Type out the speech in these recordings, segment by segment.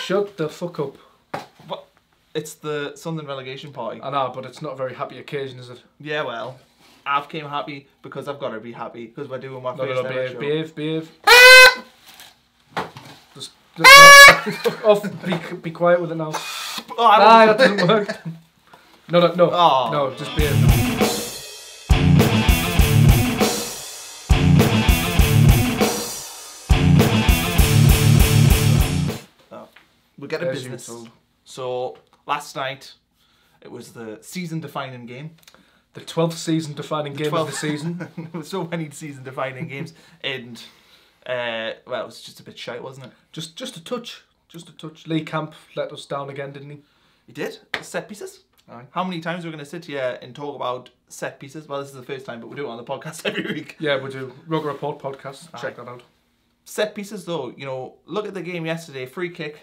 Shut the fuck up. What? It's the Sunderland relegation party. I know, but it's not a very happy occasion, is it? Yeah, well, I've came happy because I've got to be happy because we're doing my first ever show. Behave. Just off. Be quiet with it now. Oh, that doesn't work. No. Oh. No, just behave. We'll get to business. So, last night, it was the season-defining game. The 12th season-defining game of the season. There were so many season-defining games. And, well, it was just a bit shite, wasn't it? Just a touch. Just a touch. Lee Camp let us down again, didn't he? He did. Set pieces. Aye. How many times are we going to sit here and talk about set pieces? Well, this is the first time, but we do it on the podcast every week. Yeah, we do. Roker Rapport podcast. Check that out. Set pieces, though, you know, look at the game yesterday. Free kick.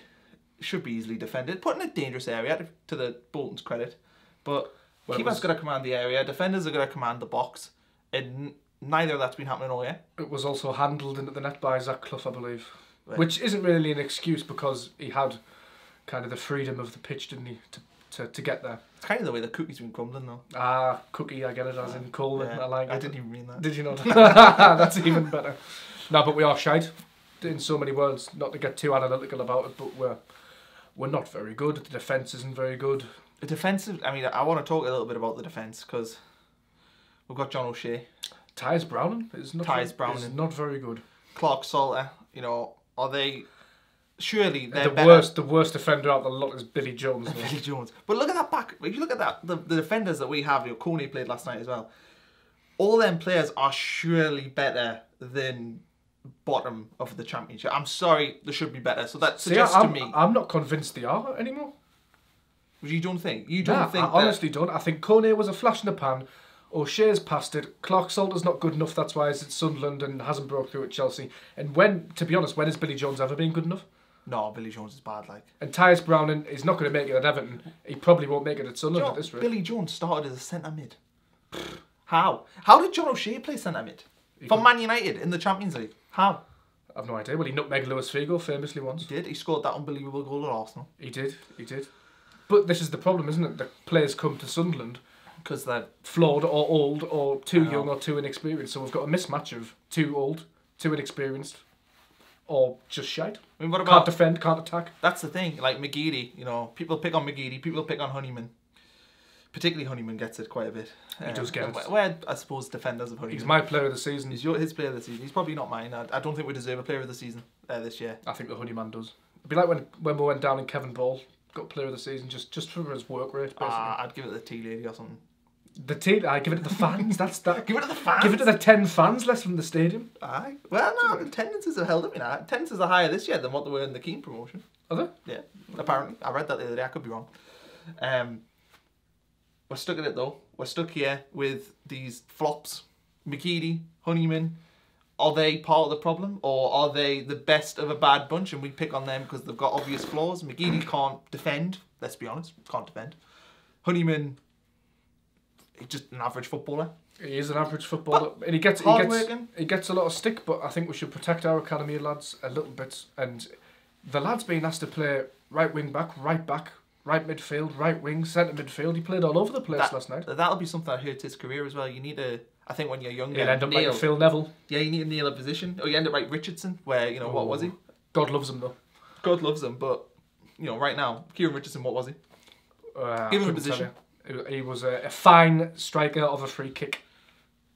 Should be easily defended. Put in a dangerous area, to the Bolton's credit. But keeper's got to command the area. Defenders are going to command the box. And neither of that's been happening all year. It was also handled into the net by Zach Clough, I believe. Right. Which isn't really an excuse because he had kind of the freedom of the pitch, didn't he, to get there. It's kind of the way the cookie's been crumbling, though. Ah, cookie, I get it, as in Coleman. Yeah, I like it. I didn't even mean that. Did you not? That's even better. No, but we are shite in so many words. Not to get too analytical about it, but we're not very good. The defence isn't very good. The defensive, I mean, I want to talk a little bit about the defence because we've got John O'Shea. Tyus Browning is not very good. Clark Salter, you know, are they? Surely they're the worst defender out of the lot is Billy Jones. Billy Jones. But look at that back. If you look at that, the defenders that we have, you know, Coney played last night as well. All them players are surely better than bottom of the championship. I'm sorry, they should be better. So that suggests to me. I'm not convinced they are anymore. You don't think? You don't think? I honestly don't. I think Coney was a flash in the pan. O'Shea's past it. Clark Salter's not good enough. That's why he's at Sunderland and hasn't broke through at Chelsea. And to be honest, when has Billy Jones ever been good enough? No, Billy Jones is bad. Like. And Tyus Browning is not going to make it at Everton. He probably won't make it at Sunderland at this rate. Billy Jones started as a centre mid. How? How did John O'Shea play centre mid for Man United in the Champions League? How? I've no idea. Well, he nutmegged Luis Figo famously once. He did. He scored that unbelievable goal at Arsenal. He did. But this is the problem, isn't it? The players come to Sunderland because they're flawed or old or too young or too inexperienced. So we've got a mismatch of too old, too inexperienced, or just shite. I mean, what about... Can't defend, can't attack. That's the thing. Like McGeady, you know, people pick on McGeady, people pick on Honeyman. Particularly Honeyman gets it quite a bit. He does get it. Where I suppose defenders of Honeyman. He's my player of the season. He's his player of the season. He's probably not mine. I don't think we deserve a player of the season this year. I think the Honeyman does. It'd be like when we went down and Kevin Ball got player of the season just for his work rate. Basically. I'd give it to the tea lady or something. The tea? I give it to the fans. That's that. Give it to the fans. Give it to the 10 fans less from the stadium. Aye. Well, no, attendances have held up. You know, attendances are higher this year than what they were in the Keane promotion. Are they? Yeah. Apparently, I read that the other day. I could be wrong. We're stuck in it though. We're stuck here with these flops. McGeady, Honeyman. Are they part of the problem, or are they the best of a bad bunch and we pick on them because they've got obvious flaws? McGeady can't defend. Let's be honest, can't defend. Honeyman, he's just an average footballer. He is an average footballer, and he gets a lot of stick. But I think we should protect our academy lads a little bit. And the lad's being asked to play right wing back, right midfield, right wing, centre midfield. He played all over the place last night. That'll be something that hurts his career as well. You need a, I think when you're younger, you'll end up like Phil Neville. Yeah, you need to nail a position. Or you end up like Richardson, where, you know, what was he? God loves him though. God loves him, but, you know, right now, Kieran Richardson, what was he? Give him a position. He was a fine striker of a free kick.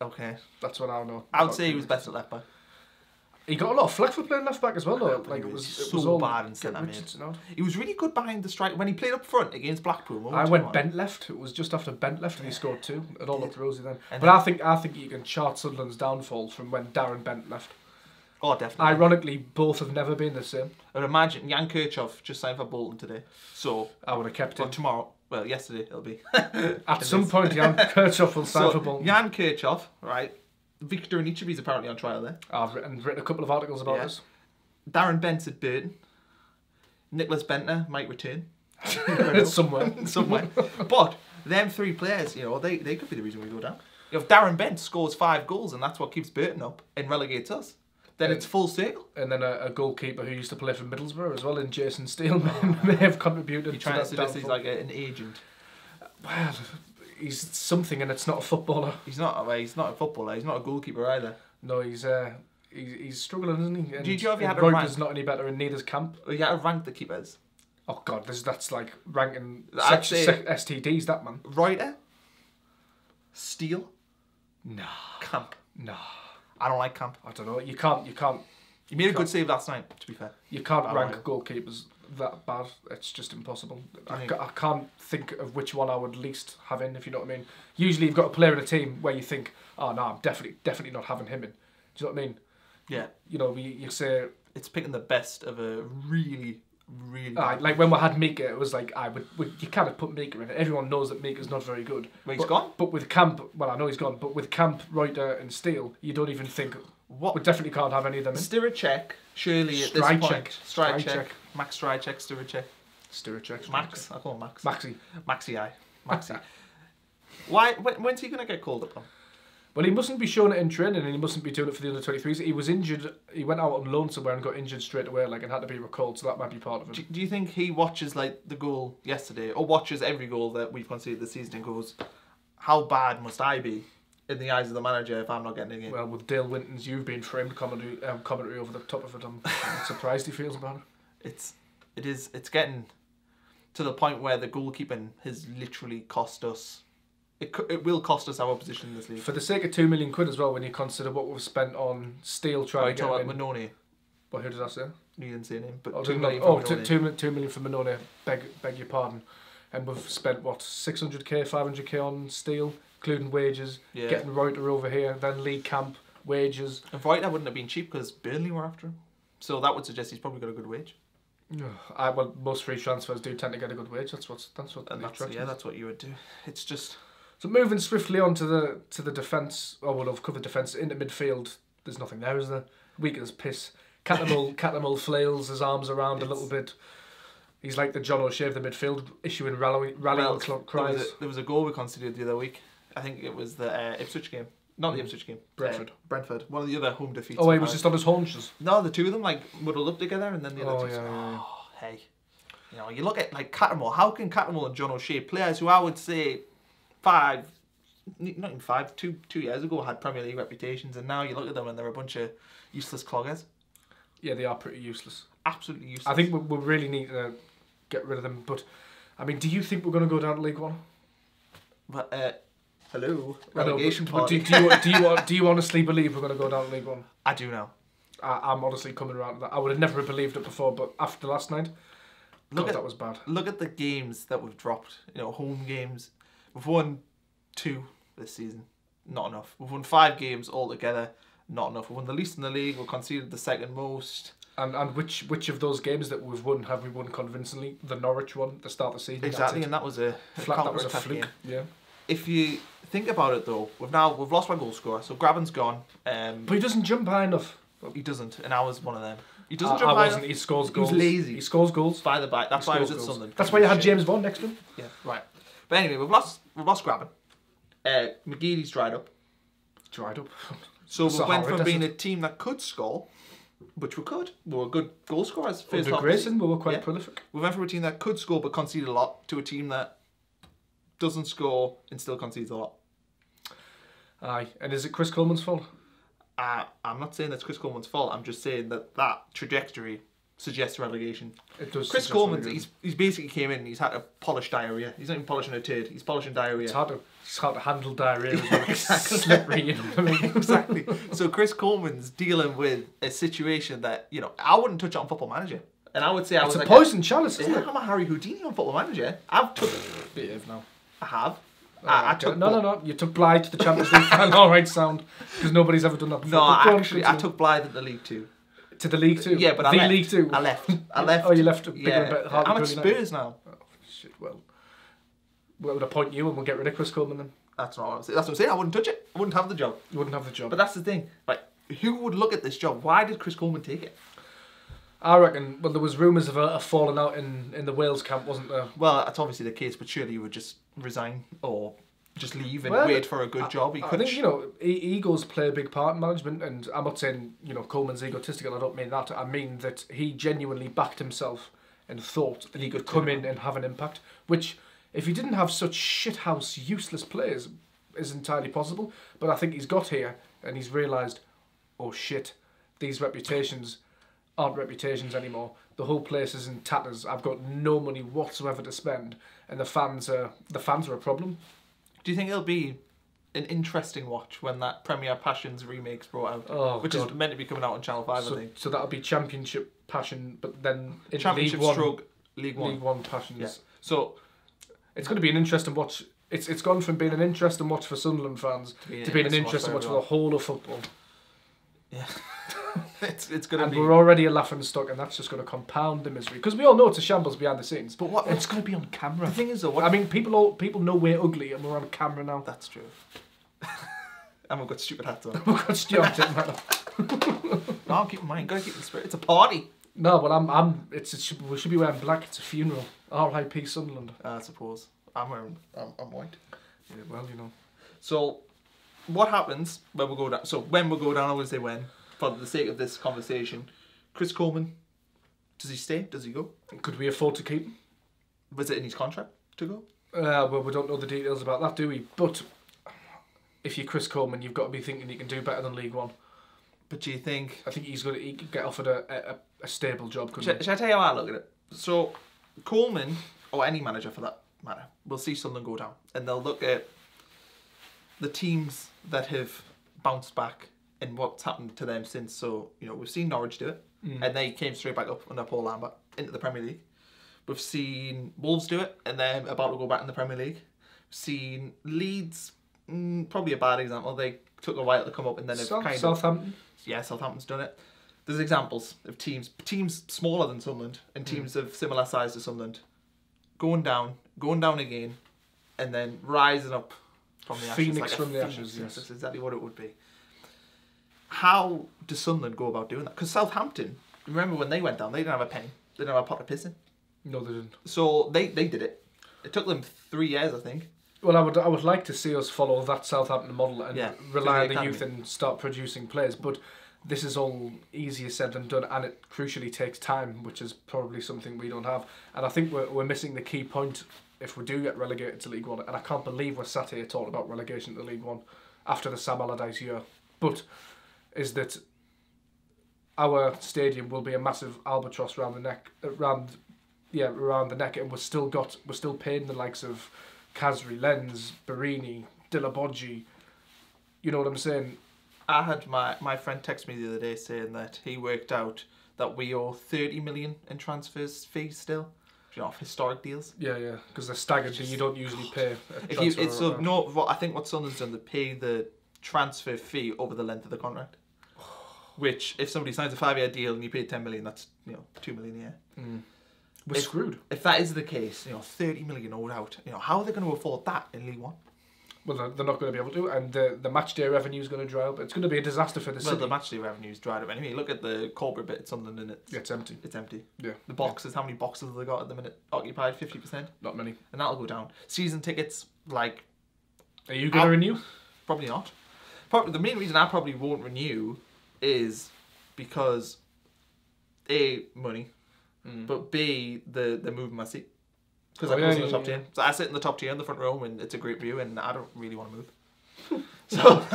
Okay. That's what I know. I would say he was best at left back. He got a lot of flack for playing left back as well, though. Like it was all bad in centre mid. He was really good behind the strike when he played up front against Blackpool. I went bent left. It was just after bent left, and he scored 2. It all looked rosy then. But I think you can chart Sunderland's downfall from when Darren Bent left. Oh, definitely. Ironically, both have never been the same. I'd imagine Jan Kirchhoff just signed for Bolton today, so I would have kept him. Tomorrow. Well, yesterday it'll be. At some point, Jan Kirchhoff will sign for Bolton. Jan Kirchhoff, right? Victor Anichebe's apparently on trial there. I've written a couple of articles about this. Darren Bent's at Burton. Nicholas Bentner might return. Somewhere. But them 3 players, you know, they could be the reason we go down. You know, if Darren Bent scores 5 goals and that's what keeps Burton up and relegates us, Then it's full circle. And then a goalkeeper who used to play for Middlesbrough as well, in Jason Steele, may have contributed. You're trying to suggest he's like an agent? Well, he's something, and it's not a footballer. He's not a footballer. He's not a goalkeeper either. No, he's struggling, isn't he? And do you know if you had to Reuter's not any better, and neither's Camp. You had to rank the keepers. Oh God, that's like ranking STDs. That man. Reuter, Steele, nah, Camp. Nah, I don't like Camp. I don't know. You can't. You made a good save last night, to be fair. You can't rank goalkeepers that bad. It's just impossible. I can't think of which one I would least have in, if you know what I mean. Usually you've got a player in a team where you think, oh no, I'm definitely not having him in. Do you know what I mean? Yeah. You know, you say... It's picking the best of a really bad like when we had Mika, it was like, you can't put Mika in. Everyone knows that Mika's not very good. Well, he's gone? But with Camp, well, I know he's gone, but with Camp, Reuter and Steele, you don't even think... We definitely can't have any of them in. Sturicek, surely at this point. Stricek. Max Stricek, Sturicek. Max. I call him Max. Maxi. Why? When's he going to get called upon? Well, he mustn't be showing it in training, and he mustn't be doing it for the under 23s. He was injured. He went out on loan somewhere and got injured straight away, and had to be recalled. So that might be part of it. Do you think he watches like the goal yesterday, or watches every goal that we've conceded this season, and goes, "How bad must I be in the eyes of the manager if I'm not getting a game?" Well, with Dale Winton's "You've Been Framed" commentary over the top of it, I'm surprised he feels about it. It's getting to the point where the goalkeeping has literally cost us. It will cost us our position in this league. For the sake of £2 million as well, when you consider what we've spent on Steele trying to get him in. Manone. Well, who did I say? You didn't say a name, but $2 million for Manone. Beg your pardon. And we've spent what, 600k, 500k on Steele, including wages. Yeah. Getting Reuter over here, then Lee Camp, wages. And Reuter wouldn't have been cheap because Burnley were after him. So that would suggest he's probably got a good wage. Well, most free transfers do tend to get a good wage. That's what you would do. It's just. So moving swiftly on to the defence. Oh, well, I've covered defence. Into midfield, there's nothing there, is there? Weak as piss. Cattermole flails his arms around a little bit. He's like the John O'Shea of the midfield, issuing rallying cries. There was a goal we conceded the other week. I think it was the Ipswich game. Not the Ipswich game. Brentford. One of the other home defeats. Oh, he was just on his haunches. No, the two of them like muddled up together, and then the other two. Hey, you know, you look at like Cattermole. How can Cattermole and John O'Shea, players who I would say 2 years ago had Premier League reputations, and now you look at them and they're a bunch of useless cloggers. Yeah, they are pretty useless. Absolutely useless. I think we really need to get rid of them. But I mean, do you think we're going to go down to League One? But hello, relegation party. Do you honestly believe we're going to go down to League One? I do now. I'm honestly coming around to that. I would have never believed it before, but after last night, that was bad. Look at the games that we've dropped. You know, home games. We've won 2 this season. Not enough. We've won 5 games altogether. Not enough. We won the least in the league. We conceded the second most. And which of those games that we've won have we won convincingly? The Norwich one, the start of the season. Exactly, and that was a fluke. Game. Yeah. If you think about it though, we've lost our goal scorer. So Graven's gone. But he doesn't jump high enough. He doesn't, and I was one of them. He doesn't jump high enough. He scores goals. He's lazy. He scores goals. By the back. That's why I was at Sunderland. That's why you had James Bond next to him. Yeah, right. But anyway, we've lost Graven. McGeady's dried up. So we went from being a team that could score, which we could. We were good goal scorers. Under Grayson, we were quite prolific. We went from a team that could score but conceded a lot to a team that doesn't score and still concedes a lot. Aye, and is it Chris Coleman's fault? I'm not saying that's Chris Coleman's fault. I'm just saying that trajectory suggests relegation. It does. Chris Coleman, he's basically came in and he's had to polish diarrhea. He's not even polishing a turd. He's polishing diarrhea. It's hard to handle diarrhea as well. Exactly. Slippery, you know what I mean? Exactly. So Chris Coleman's dealing with a situation that, you know, I wouldn't touch it on Football Manager. And I would say it's a poison chalice, isn't it? I'm a Harry Houdini on Football Manager. I've took it now. I have. I took no. You took Blythe to the Champions League final. All right, sound. Because nobody's ever done that before. No, actually, I took Blythe at the League 2. To the League 2? Yeah, but I left. League 2? I left. Oh, you left. I'm at Spurs now. Oh, shit, well, we'll appoint you and we'll get rid of Chris Coleman then. That's not what I'm saying. That's what I'm saying. I wouldn't touch it. I wouldn't have the job. You wouldn't have the job. But that's the thing. Like, who would look at this job? Why did Chris Coleman take it? I reckon, well, there was rumours of a falling out in the Wales camp, wasn't there? Well, that's obviously the case, but surely you would just resign or just leave and wait for a good job. I think, you know, egos play a big part in management, and I'm not saying, you know, Coleman's egotistical. I don't mean that. I mean that he genuinely backed himself and thought that he could come in and have an impact, which, if he didn't have such shithouse, useless players, is entirely possible. But I think he's got here and he's realised, oh shit, these reputations aren't reputations anymore. The whole place is in tatters. I've got no money whatsoever to spend, and the fans are a problem. Do you think it'll be an interesting watch when that Premier Passions remake's brought out, which is meant to be coming out on Channel 5, I think? So that'll be Championship Passion, but then in Championship League One, stroke League One. League One Passions. Yeah. So it's going to be an interesting watch. It's gone from being an interesting watch for Sunderland fans to being an interesting watch for the whole of football. Yeah. it's going to be... And we're already a laughing stock, and that's just going to compound the misery. Because we all know it's a shambles behind the scenes. But what... It's going to be on camera. The thing is, though... I mean, people know we're ugly, and we're on camera now. That's true. And we've got stupid hats on. We've got stupid hats No, keep in mind, gotta keep the spirit. It's a party. No, but we should be wearing black. It's a funeral. R.I.P. Sunderland. I suppose. I'm white. Yeah, well, you know. So, what happens when we go down? So, when we go down, I would say when, for the sake of this conversation, Chris Coleman, does he stay? Does he go? Could we afford to keep him? Was it in his contract to go? Well, we don't know the details about that, do we? But if you're Chris Coleman, you've got to be thinking you can do better than League One. But do you think... I think he could get offered a stable job. Should I tell you how I look at it? So, Coleman, or any manager for that matter, will see Sunderland go down. And they'll look at the teams that have bounced back and what's happened to them since. So, you know, we've seen Norwich do it. And they came straight back up under Paul Lambert into the Premier League. We've seen Wolves do it, and they're about to go back in the Premier League. We've seen Leeds, probably a bad example. They took a while to come up, and then Southampton. Yeah, Southampton's done it. There's examples of teams smaller than Sunderland and teams of similar size to Sunderland, going down again, and then rising up from the ashes. Phoenix from the ashes. Yes, that's exactly what it would be. How does Sunderland go about doing that? Because Southampton, remember when they went down, they didn't have a penny. They didn't have a pot to piss in. No, they didn't. So they did it. It took them 3 years, I think. Well, I would like to see us follow that Southampton model and rely on the youth and start producing players. But this is all easier said than done, and it crucially takes time, which is probably something we don't have. And I think we're missing the key point if we do get relegated to League One. And I can't believe we're sat here talking about relegation to League One after the Sam Allardyce year. But is that our stadium will be a massive albatross around the neck, around the neck, and we're still paying the likes of Kazri, Lenz, Barini, Dillabodji. You know what I'm saying? I had my friend text me the other day saying that he worked out that we owe 30 million in transfers fees still. You know, off historic deals. Yeah, because they're staggered. You don't usually pay. I think what Sunderland's done, they pay the transfer fee over the length of the contract. Which, if somebody signs a 5-year deal and you pay 10 million, that's 2 million a year. We're screwed. If that is the case, 30 million owed out. How are they going to afford that in League One? Well, they're not going to be able to, and the match day revenue is going to dry up. It's going to be a disaster for the city. Well, the match day revenue's dried up anyway. Look at the corporate bit at Sunderland, and it's empty. It's empty. Yeah. The boxes, how many boxes have they got at the minute? Occupied 50%? Not many. And that'll go down. Season tickets, like... Are you going to renew? Probably not. The main reason I probably won't renew is because A, money, but B, the moving my seat. Because I go in the top tier. So I sit in the top tier in the front row, and it's a great view, and I don't really want to move. So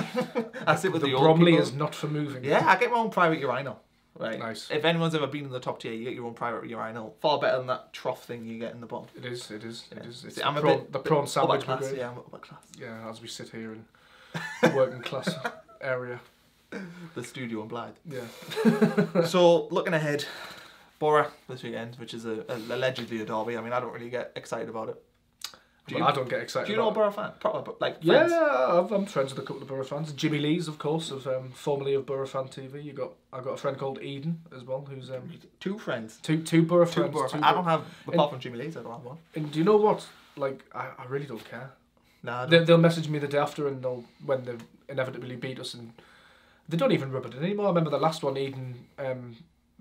I sit with the old Bromley people. Is not for moving. Yeah, I get my own private urinal. Right. Nice. If anyone's ever been in the top tier, you get your own private urinal. Far better than that trough thing you get in the bottom. It is. Yeah. It's the prawn sandwich class. Yeah, I'm upper class. Yeah, as we sit here in the working class area. The studio in Blythe. Yeah. So, looking ahead, Borough this weekend, which is allegedly a derby. I mean, I don't really get excited about it. I don't get excited. Do you know a Borough fan? Proper, like, friends? Yeah, I'm friends with a couple of Borough fans. Jimmy Lees, of course, formerly of Borough Fan TV. I've got a friend called Eden as well, who's two friends. Two Borough friends. I don't have, apart from Jimmy Lees, I don't have one. And do you know what? Like, I really don't care. Nah, they'll message me the day after, and when they inevitably beat us, and they don't even rub it in anymore. I remember the last one, Eden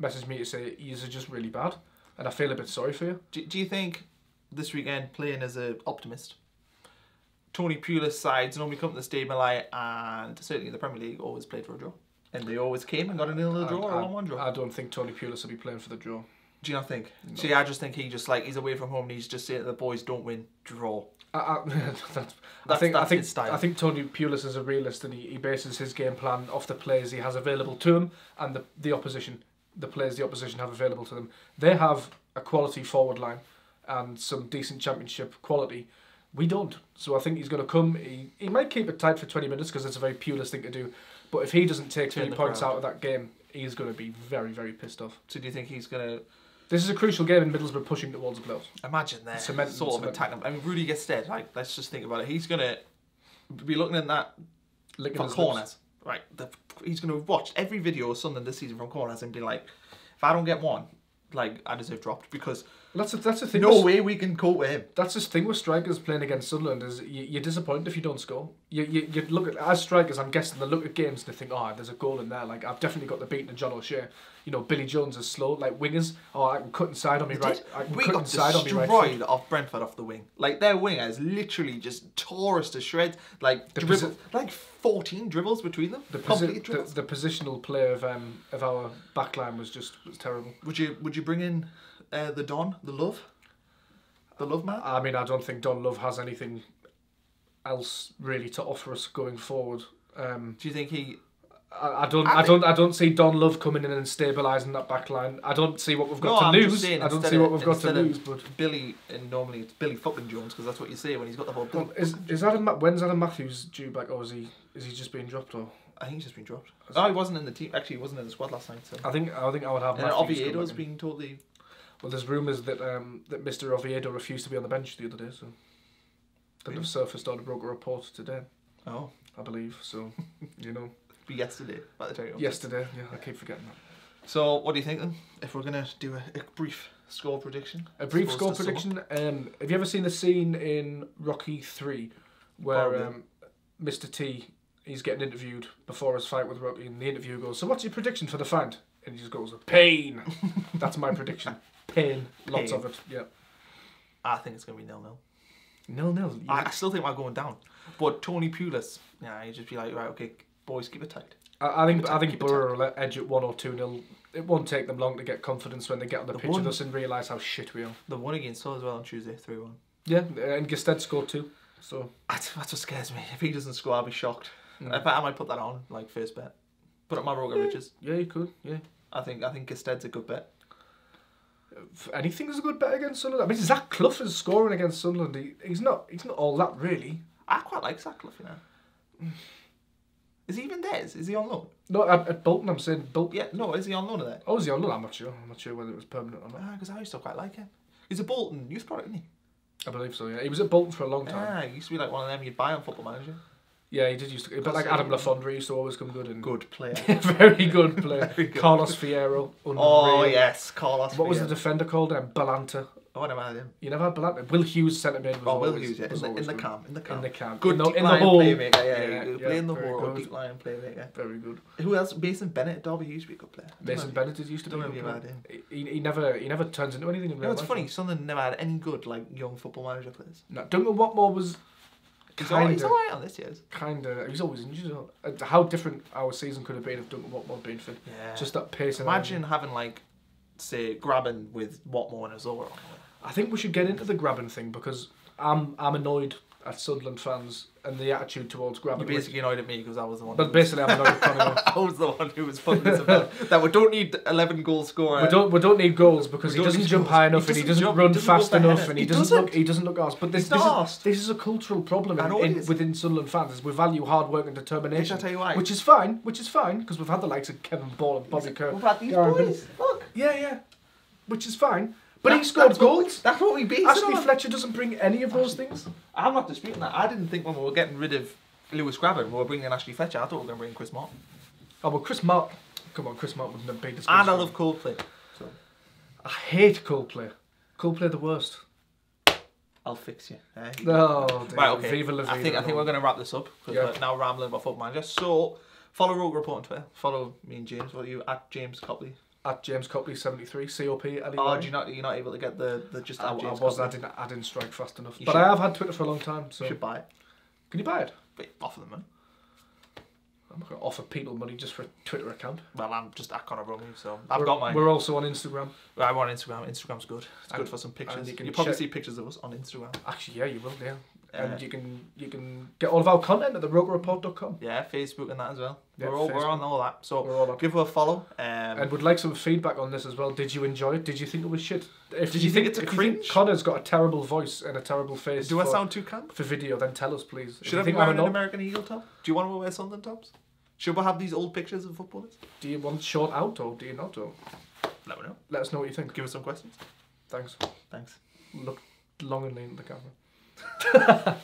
messaged me to say, "You're just really bad," and I feel a bit sorry for you. Do you think this weekend, playing as an optimist, Tony Pulis sides normally come to the Stadium of Light, and certainly in the Premier League always played for a draw. And they always came and got a 0-0 draw or a 1-1 draw. I don't think Tony Pulis will be playing for the draw. Do you not think? No. See, I just think he's away from home and he's just saying to the boys, don't win, draw. I think his style. I think Tony Pulis is a realist, and he bases his game plan off the players he has available to him and the opposition, the players the opposition have available to them. They have a quality forward line and some decent championship quality. We don't. So I think he's going to come. He might keep it tight for 20 minutes because it's a very Pulis thing to do. But if he doesn't take 3 points out of that game, he's going to be very, very pissed off. So do you think he's going to... This is a crucial game in Middlesbrough pushing towards the playoffs. Imagine that sort of attack. I mean, Rudy gets dead. Like, let's just think about it. He's going to be looking at that from corners. Right. He's going to watch every video of Sunderland this season from corners and be like, if I don't get one, like, I deserve dropped because... That's the thing. No way we can cope with him. That's the thing with strikers playing against Sunderland is you're disappointed if you don't score. You look at, as strikers, I'm guessing they look at games and they think, oh, there's a goal in there. Like, I've definitely got the beating of John O'Shea. You know, Billy Jones is slow. Like wingers, oh, I can cut inside on me right. We got destroyed off Brentford off the wing. Like their wingers literally just tore us to shreds. Like like 14 dribbles between them. The positional play of our backline was terrible. Would you bring in the Love man? I mean, I don't think Don Love has anything else really to offer us going forward. Do you think he? I don't see Don Love coming in and stabilising that back line. I don't see what we've got to lose. I don't see what we've got to lose. But Billy, and normally it's Billy fucking Jones because that's what you say when he's got the whole. Well, when's Adam Matthews due back, or is he just being dropped? Or I think he's just been dropped. Oh, he wasn't in the team. Actually, he wasn't in the squad last night. So I think I would have. And Oviedo's being totally. Well, there's rumours that that Mr. Oviedo refused to be on the bench the other day, so that have surfaced on a Roker Rapport today. Oh, I believe so. You know. Yesterday, by the time. Yesterday, yeah, I keep forgetting that. So, what do you think then? If we're gonna do a brief score prediction, score prediction. Have you ever seen the scene in Rocky 3 where Mr. T he's getting interviewed before his fight with Rocky, and the interviewer goes, "So, what's your prediction for the fight?" And he just goes, "Pain." That's my prediction. Pain, lots of it. Yeah. I think it's gonna be 0-0. 0-0. Yeah. I still think we're going down, but Tony Pulis, yeah, you just be like, right, okay. Boys, keep it tight. I think Borough will edge at 1 or 2-0. It won't take them long to get confidence when they get on the pitch with us and realise how shit we are. The one against Hull as well on Tuesday, 3-1. Yeah, and Gested scored 2. So that's what scares me. If he doesn't score, I'll be shocked. In fact, I might put that on, like, first bet. Put up my Roker Riches. Yeah, you could, yeah. I think Gested's a good bet. Anything's a good bet against Sunderland. I mean, Zach Clough is scoring against Sunderland. He's not all that, really. I quite like Zach Clough, you know. Is he even there? Is he on loan? No, at Bolton, I'm saying Bolton. Yeah, no, is he on loan there? Oh, is he on loan? I'm not sure. I'm not sure whether it was permanent or not. Because I used to quite like him. He's a Bolton youth product, isn't he? I believe so, yeah. He was at Bolton for a long time. Yeah, he used to be like one of them you'd buy on Football Manager. Yeah, he did used to. But like Adam Lafondre used to always come good. Good player. Very good player. Very good. Carlos Fierro. Unreal. Oh, yes, Carlos What was the defender called? Balanta. Oh, I never had him. You never had Balanta? Will Hughes centre mid. Will Hughes, yeah. In the camp. In the camp. Good deep line playmaker, yeah. Play in the hole, deep line playmaker. Very good. Who else? Mason Bennett at Derby used to be a good player. Mason Bennett used to be a good player. He never turns into anything in real life. It's funny, Sunderland never had any good young Football Manager players. No, Duncan Watmore was... He's alright on this year's. He's always injured. How different our season could have been if Duncan Watmore had been fit. Yeah. Just that pace. Imagine having, like, say, Graben with Watmore and Azora. I think we should get into the Graben thing because I'm annoyed at Sunderland fans and the attitude towards Graben. You're basically annoyed at me because I was the one. But basically, I'm annoyed at Connor. I was the one who was putting this about. That we don't need 11 goal scorer. We don't need goals because he doesn't jump high enough and he doesn't run fast enough and he doesn't look arse. But this is a cultural problem within Sunderland fans. Is we value hard work and determination. I'll tell you why. Which is fine because we've had the likes of Kevin Ball and Bobby Kerr. We've had these boys. Look. Yeah. Which is fine. But he scored goals. That's what we beat. Ashley Fletcher doesn't bring any of those things. I'm not disputing that. I didn't think when we were getting rid of Lewis Graben, we were bringing in Ashley Fletcher. I thought we were going to bring Chris Martin. Oh, well, Chris Martin. Come on, Chris Martin wouldn't have been discussed. And I love Copley. So. I hate Copley. Copley the worst. I'll fix you. Oh, dear. Right, okay. Viva la vida. I think we're going to wrap this up because we're now rambling about Football Manager. So, follow Roker Report on Twitter. Follow me and James. What are you at James Copley? At James Copley 73, COPLEY. Oh, you're not able to get the just at James I didn't strike fast enough. But I have had Twitter for a long time. So you should buy it. Can you buy it? But offer them money. I'm not going to offer people money just for a Twitter account. Well, I'm just at Conor Bromley, so I've got mine. We're also on Instagram. I'm on Instagram. Instagram's good. It's good for some pictures. You probably see pictures of us on Instagram. Actually, yeah, you will, yeah. And you can get all of our content at the rokerreport.com. Yeah, Facebook and that as well. Yeah, we're on all that. So give her a follow. And would like some feedback on this as well. Did you enjoy it? Did you think it was shit? Did you think it's a cringe? Connor's got a terrible voice and a terrible face. Do I sound too camp? For video, then tell us, please. Should I be wearing an American Eagle top? Do you want to wear Sunderland tops? Should we have these old pictures of footballers? Do you want short out or do you not? Or let me know. Let us know what you think. Give us some questions. Thanks. Thanks. Look longingly into the camera.